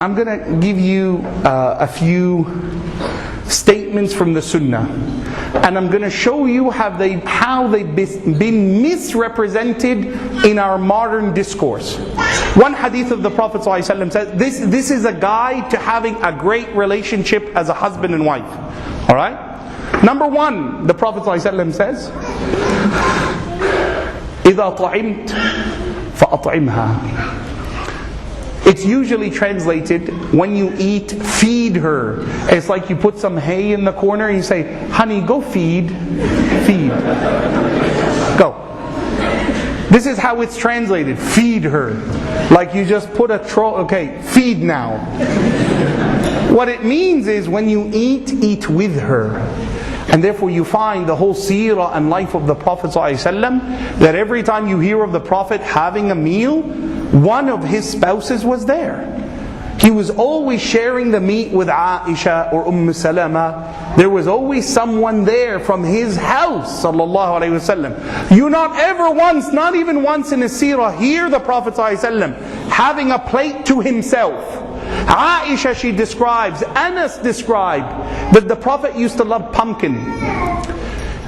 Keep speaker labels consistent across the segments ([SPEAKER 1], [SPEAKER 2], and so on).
[SPEAKER 1] I'm going to give you a few statements from the Sunnah, and I'm going to show you how they've been misrepresented in our modern discourse. One hadith of the Prophet ﷺ says, this is a guide to having a great relationship as a husband and wife. Alright? Number one, the Prophet ﷺ says, إِذَا طَعِمْتَ فَأَطْعِمْهَا. It's usually translated, when you eat, feed her. It's like you put some hay in the corner and you say, honey, go feed. Feed. Go. This is how it's translated, feed her. Like you just put a okay, feed now. What it means is when you eat with her. And therefore you find the whole seerah and life of the Prophet ﷺ, that every time you hear of the Prophet having a meal, one of his spouses was there. He was always sharing the meat with Aisha or Salama. There was always someone there from his house, sallallahu alaihi wasallam. You not ever once, not even once in a seerah, hear the Prophet ﷺ having a plate to himself. Aisha, she describes, Anas described, that the Prophet used to love pumpkin.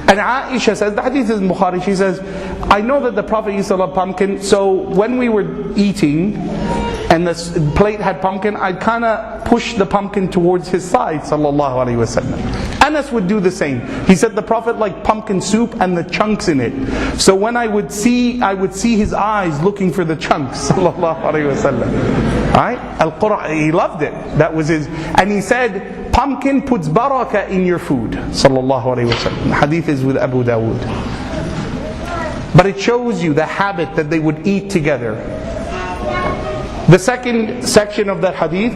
[SPEAKER 1] And Aisha says, the hadith is in Bukhari, she says, I know that the Prophet used to love pumpkin, so when we were eating and the plate had pumpkin, I'd kind of push the pumpkin towards his side, sallallahu alaihi wasallam. Anas would do the same. He said the Prophet liked pumpkin soup and the chunks in it. So when I would see his eyes looking for the chunks, sallallahu alaihi wasallam. Right? Al-Qur'an, he loved it. That was his. And he said, pumpkin puts barakah in your food, sallallahu alaihi wasallam. The hadith is with Abu Dawood. But it shows you the habit that they would eat together. The second section of that hadith,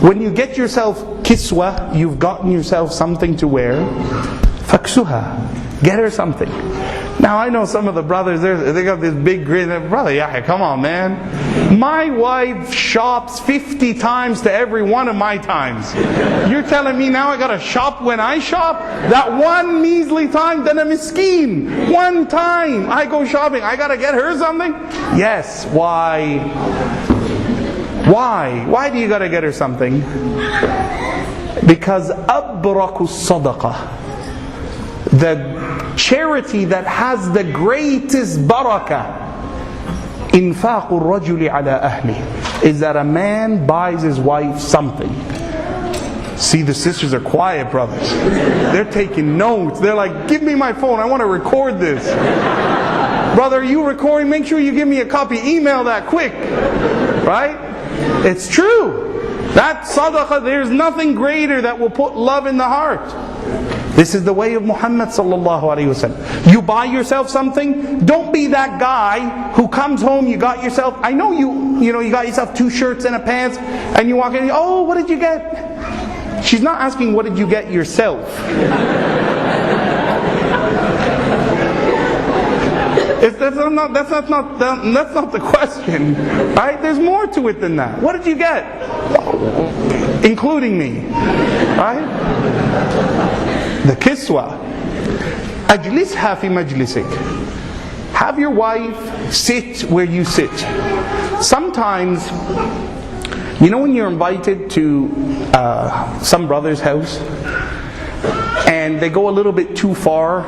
[SPEAKER 1] when you get yourself kiswa, you've gotten yourself something to wear, faksuha, get her something. Now I know some of the brothers, they got this big grin. Brother Yahya, come on man. My wife shops 50 times to every one of my times. You're telling me now I gotta shop when I shop? That one measly time, then a miskeen. One time I go shopping, I gotta get her something? Yes, why? Why? Why do you gotta get her something? Because abraku sadaqah, the charity that has the greatest barakah, infaqu rajuli ala ahli, is that a man buys his wife something. See, the sisters are quiet, brothers. They're taking notes. They're like, give me my phone, I want to record this. Brother, are you recording? Make sure you give me a copy. Email that quick. Right? It's true. That sadaqah, there's nothing greater that will put love in the heart. This is the way of Muhammad sallallahu alaihi wasallam. You buy yourself something, don't be that guy who comes home, you got yourself, I know you got yourself 2 shirts and a pants, and you walk in, oh, what did you get? She's not asking what did you get yourself. That's not the question, right? There's more to it than that. What did you get? Including me, right? The kiswa. Ajlisha fi majlisik. Have your wife sit where you sit. Sometimes, you know when you're invited to some brother's house and they go a little bit too far,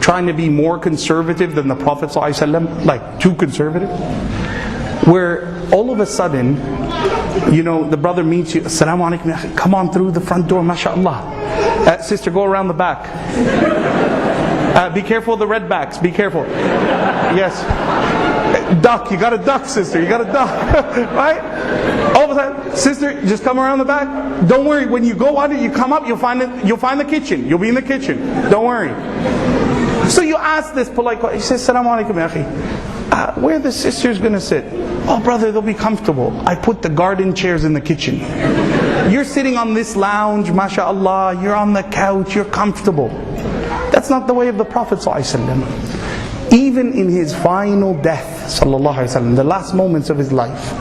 [SPEAKER 1] trying to be more conservative than the Prophet ﷺ, like too conservative, where all of a sudden, the brother meets you, Assalamu alaikum, come on through the front door, mashallah. Sister, go around the back. Be careful of the redbacks, be careful. Yes. Duck, you gotta duck, sister, you gotta duck. Right? All of a sudden, sister, just come around the back. Don't worry, when you go out, you come up, you'll find the kitchen. You'll be in the kitchen. Don't worry. So you ask this polite question. He says, Assalamu alaikum ya akhi. Where the sister's gonna sit? Oh brother, they'll be comfortable. I put the garden chairs in the kitchen. You're sitting on this lounge, mashallah, you're on the couch, you're comfortable. That's not the way of the Prophet ﷺ. Even in his final death, sallallahu alaihi wasallam, the last moments of his life,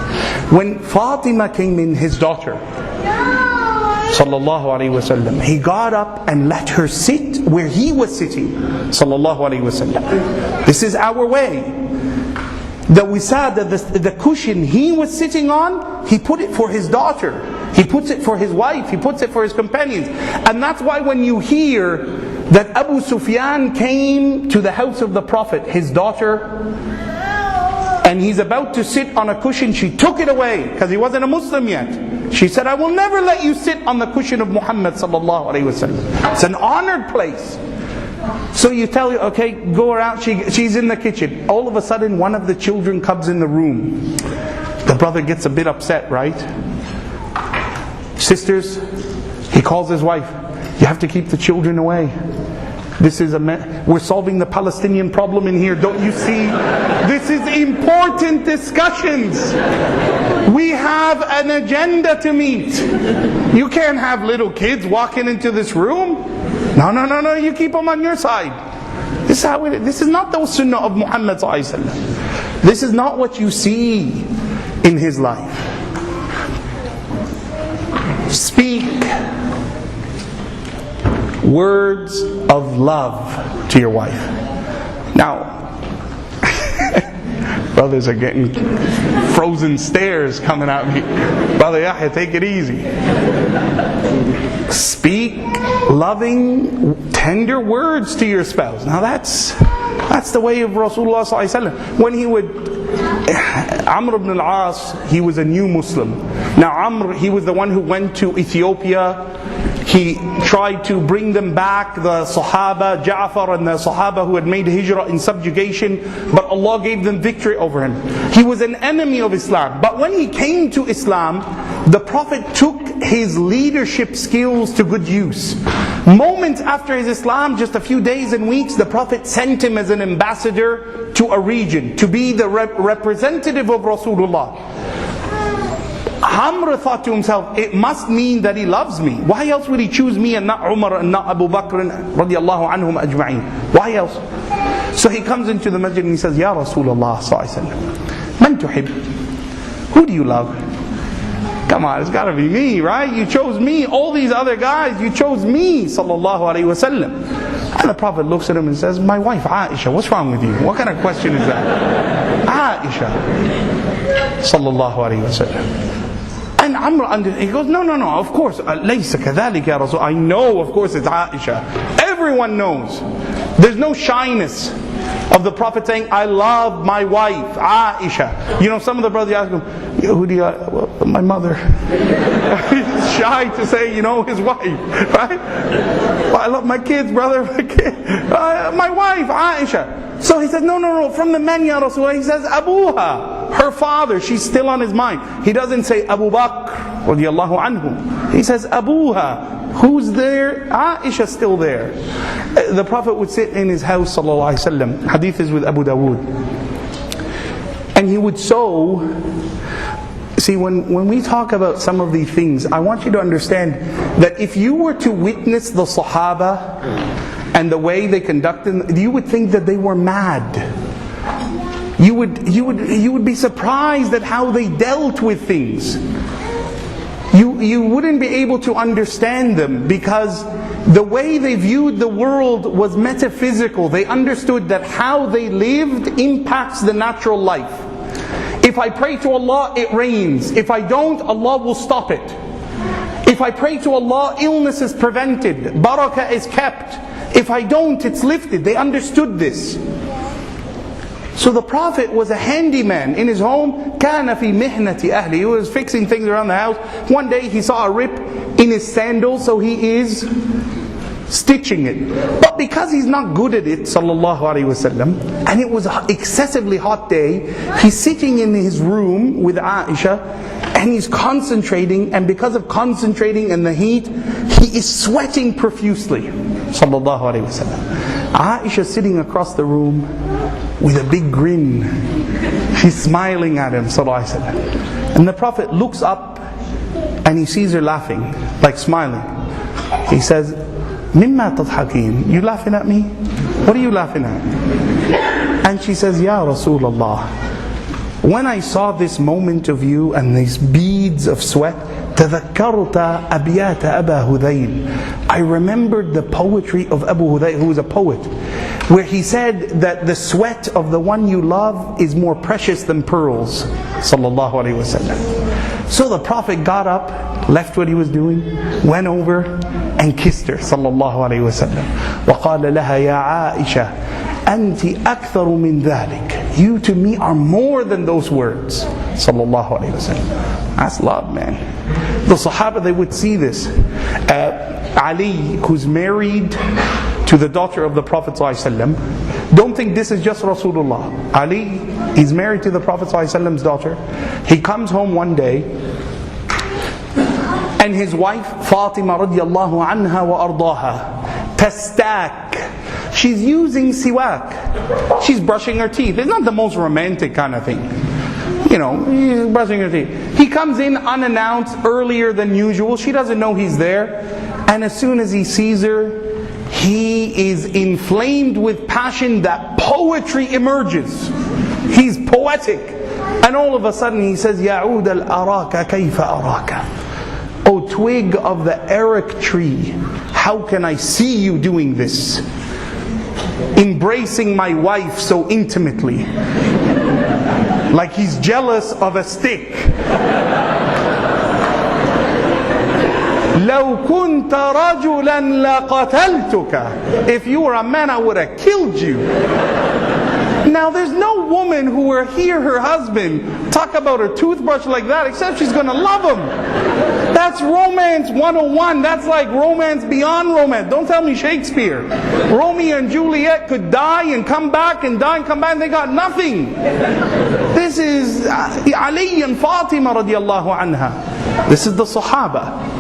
[SPEAKER 1] when Fatima came in, his daughter, sallallahu alaihi wasallam, he got up and let her sit where he was sitting, sallallahu alaihi wasallam. This is our way. the wisada, the cushion he was sitting on, he put it for his daughter. He puts it for his wife. He puts it for his companions. And that's why when you hear that Abu Sufyan came to the house of the Prophet, his daughter, and he's about to sit on a cushion, she took it away because he wasn't a Muslim yet. She said, I will never let you sit on the cushion of Muhammad sallallahu alaihi wasallam. It's an honored place. So you tell her, okay, go around. She's in the kitchen. All of a sudden, one of the children comes in the room. The brother gets a bit upset, right? Sisters, he calls his wife. You have to keep the children away. We're solving the Palestinian problem in here. Don't you see? This is important discussions. We have an agenda to meet. You can't have little kids walking into this room. No, you keep them on your side. This is how it is. This is not the Sunnah of Muhammad sallallahu alaihi wasallam. This is not what you see in his life. Speak words of love to your wife. Now, brothers are getting frozen stares coming at me. Brother Yahya, take it easy. Speak loving, tender words to your spouse. Now that's the way of Rasulullah sallallahu alaihi wasallam. When he would, Amr ibn al-As, he was a new Muslim. Now Amr, he was the one who went to Ethiopia. He tried to bring them back, the Sahaba, Ja'far and the Sahaba who had made hijrah in subjugation, but Allah gave them victory over him. He was an enemy of Islam. But when he came to Islam, the Prophet took his leadership skills to good use. Moments after his Islam, just a few days and weeks, the Prophet sent him as an ambassador to a region, to be the representative of Rasulullah. Amr thought to himself, it must mean that he loves me. Why else would he choose me and not Umar and not Abu Bakr radiallahu anhum ajma'in? Why else? So he comes into the masjid and he says, Ya Rasulullah sallallahu alaihi wasallam, man tuhib? Who do you love? Come on, it's got to be me, right? You chose me. All these other guys, you chose me, sallallahu alaihi wasallam. And the Prophet looks at him and says, my wife Aisha, what's wrong with you? What kind of question is that? Aisha, sallallahu alaihi wasallam. And Amr, he goes, no, of course, لَيْسَ كَذَلِكَ يَا رَسُولَ. I know, of course, it's Aisha. Everyone knows. There's no shyness of the Prophet saying, I love my wife, Aisha. You know, some of the brothers ask him, who do you like? Well, my mother. He's shy to say, his wife, right? Well, I love my kids, brother, my wife, Aisha. So he says, no, from the men, Ya Rasulullah. He says, Abuha, her father, she's still on his mind. He doesn't say Abu Bakr, radiallahu anhu. He says, Abuha, who's there? Aisha still there. The Prophet would sit in his house, sallallahu alaihi wasallam. Hadith is with Abu Dawood. And he would sew. See, when we talk about some of these things, I want you to understand that if you were to witness the Sahaba and the way they conducted, you would think that they were mad. You would be surprised at how they dealt with things. You wouldn't be able to understand them because the way they viewed the world was metaphysical. They understood that how they lived impacts the natural life. If I pray to Allah, it rains. If I don't, Allah will stop it. If I pray to Allah, illness is prevented. Barakah is kept. If I don't, it's lifted. They understood this. So the Prophet was a handyman in his home. كَانَ فِي مِحْنَةِ أَهْلِ. He was fixing things around the house. One day he saw a rip in his sandal, so he is stitching it. But because he's not good at it, sallallahu alaihi wasallam, and it was an excessively hot day, he's sitting in his room with Aisha, and he's concentrating, and because of concentrating and the heat, he is sweating profusely, sallallahu alaihi wasallam. Aisha sitting across the room with a big grin. She's smiling at him, sallallahu alaihi wasallam. And the Prophet looks up and he sees her laughing, like smiling. He says, Mimma tadhakeen? You laughing at me? What are you laughing at? And she says, Ya Rasulullah, when I saw this moment of you and these beads of sweat, تذكرت أبيات أبا هذيل. I remembered the poetry of Abu Hudayl, who was a poet. where he said that the sweat of the one you love is more precious than pearls, sallallahu alaihi wasallam. So the Prophet got up, left what he was doing, went over and kissed her, sallallahu alaihi wasallam. وقال لها يا عائشة أنت أكثر من ذلك. You to me are more than those words, sallallahu alaihi wasallam. That's love, man. The Sahaba, they would see this. Ali, who's married to the daughter of the Prophet ﷺ, don't think this is just Rasulullah. Ali is married to the Prophet ﷺ's daughter. He comes home one day, and his wife Fatima radiallahu anha wa ardaha tastak. She's using siwak. She's brushing her teeth. It's not the most romantic kind of thing. You know, he's brushing her teeth. He comes in unannounced, earlier than usual. She doesn't know he's there. And as soon as he sees her, he is inflamed with passion that poetry emerges. He's poetic. And all of a sudden he says, يَعُودَ الْأَرَاكَ كَيْفَ أَرَاكَ. O twig of the arak tree, how can I see you doing this? Embracing my wife so intimately. Like he's jealous of a stick. لو كنت رجلا لقتلتك. If you were a man, I would have killed you. Now there's no woman who will hear her husband talk about her toothbrush like that except she's going to love him. That's romance 101. That's like romance beyond romance. Don't tell me Shakespeare. Romeo and Juliet could die and come back and die and come back and they got nothing. This is Ali and Fatima radiallahu anha. This is the Sahaba.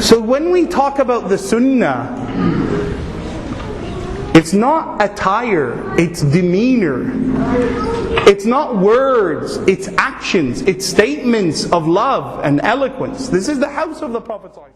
[SPEAKER 1] So when we talk about the Sunnah, it's not attire, it's demeanor. It's not words, it's actions, it's statements of love and eloquence. This is the house of the Prophet ﷺ.